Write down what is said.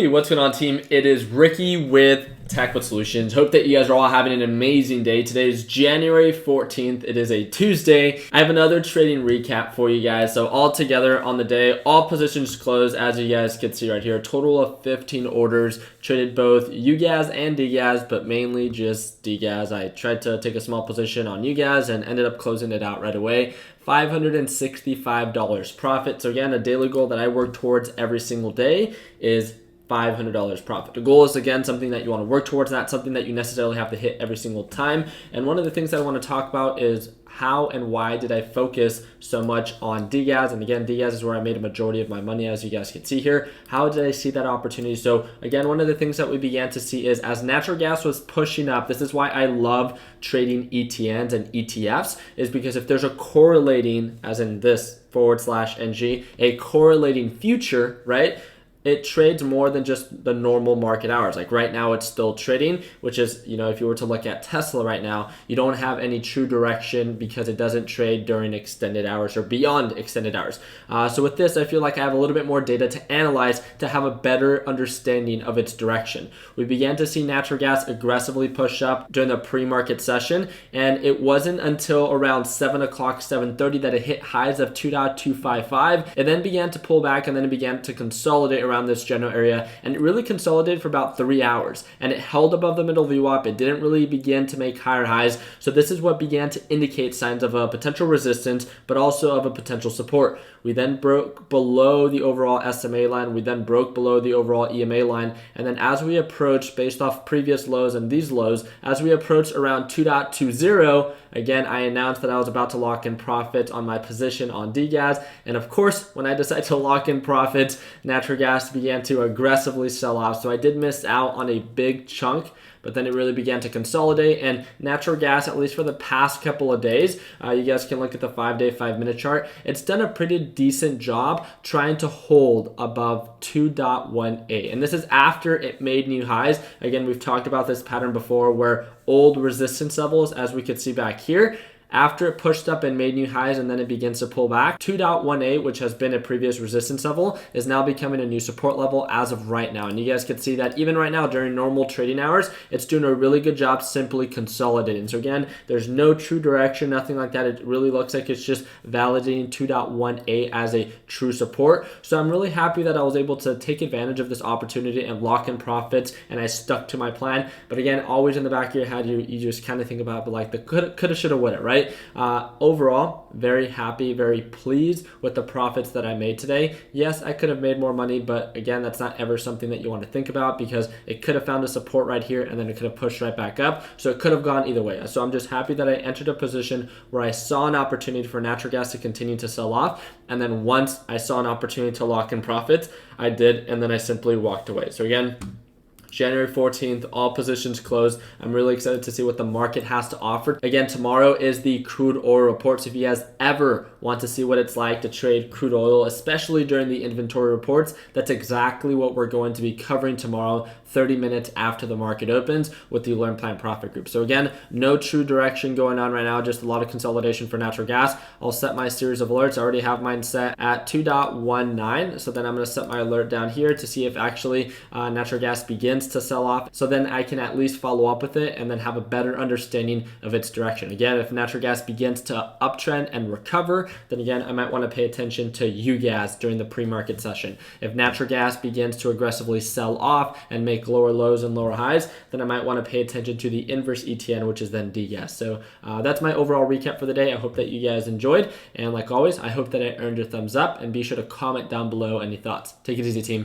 Hey, what's going on, team? It is Ricky with TechBot Solutions. Hope that you guys are all having an amazing day. Today is January 14th. It is a Tuesday. I have another trading recap for you guys. So all together on the day, all positions closed, as you guys can see right here. A total of 15 orders. Traded both UGAS and DGAS, but mainly just DGAS. I tried to take a small position on UGAS and ended up closing it out right away. $565 profit. So again, a daily goal that I work towards every single day is $500 profit. The goal is, again, something that you want to work towards, not something that you necessarily have to hit every single time. And one of the things that I want to talk about is how and why did I focus so much on DGAS? And again, DGAS is where I made a majority of my money, as you guys can see here. How did I see that opportunity? So again, one of the things that we began to see is as natural gas was pushing up, this is why I love trading ETNs and ETFs, is because if there's a correlating, as in this /NG, a correlating future, right? It trades more than just the normal market hours. Like right now it's still trading, which is, if you were to look at Tesla right now, you don't have any true direction because it doesn't trade during extended hours or beyond extended hours. So with this, I feel like I have a little bit more data to analyze to have a better understanding of its direction. We began to see natural gas aggressively push up during the pre-market session, and it wasn't until around 7 o'clock, 7:30 that it hit highs of 2.255. It then began to pull back, and then it began to consolidate around this general area, and it really consolidated for about 3 hours, and it held above the middle VWAP. It didn't really begin to make higher highs, so this is what began to indicate signs of a potential resistance, but also of a potential support. We then broke below the overall SMA line, we then broke below the overall EMA line, and then as we approached, based off previous lows and these lows, as we approached around 2.20, again, I announced that I was about to lock in profit on my position on DGAS, and of course, when I decided to lock in profits, natural gas began to aggressively sell off. So I did miss out on a big chunk, but then it really began to consolidate, and natural gas, at least for the past couple of days, you guys can look at the 5-day, 5-minute chart. It's done a pretty decent job trying to hold above 2.18, and this is after it made new highs. Again, we've talked about this pattern before where old resistance levels, as we could see back here, after it pushed up and made new highs and then it begins to pull back, 2.18, which has been a previous resistance level, is now becoming a new support level as of right now. And you guys can see that even right now during normal trading hours, it's doing a really good job simply consolidating. So again, there's no true direction, nothing like that. It really looks like it's just validating 2.18 as a true support. So I'm really happy that I was able to take advantage of this opportunity and lock in profits, and I stuck to my plan. But again, always in the back of your head, you just kind of think about, but like the coulda, shoulda, woulda, right? Overall, very happy, very pleased with the profits that I made today. Yes, I could have made more money, but again, that's not ever something that you want to think about because it could have found a support right here and then it could have pushed right back up. So it could have gone either way. So I'm just happy that I entered a position where I saw an opportunity for natural gas to continue to sell off. And then once I saw an opportunity to lock in profits, I did, and then I simply walked away. So again, January 14th, all positions closed. I'm really excited to see what the market has to offer. Again, tomorrow is the crude oil report. So if you guys ever want to see what it's like to trade crude oil, especially during the inventory reports, that's exactly what we're going to be covering tomorrow, 30 minutes after the market opens with the Learn Plan Profit Group. So again, no true direction going on right now, just a lot of consolidation for natural gas. I'll set my series of alerts. I already have mine set at 2.19. So then I'm going to set my alert down here to see if actually natural gas begins to sell off, so then I can at least follow up with it and then have a better understanding of its direction. Again, if natural gas begins to uptrend and recover, then again, I might want to pay attention to UGAS during the pre-market session. If natural gas begins to aggressively sell off and make lower lows and lower highs, then I might want to pay attention to the inverse ETN, which is then DGAS. So that's my overall recap for the day. I hope that you guys enjoyed, and like always, I hope that I earned your thumbs up, and be sure to comment down below any thoughts. Take it easy, team.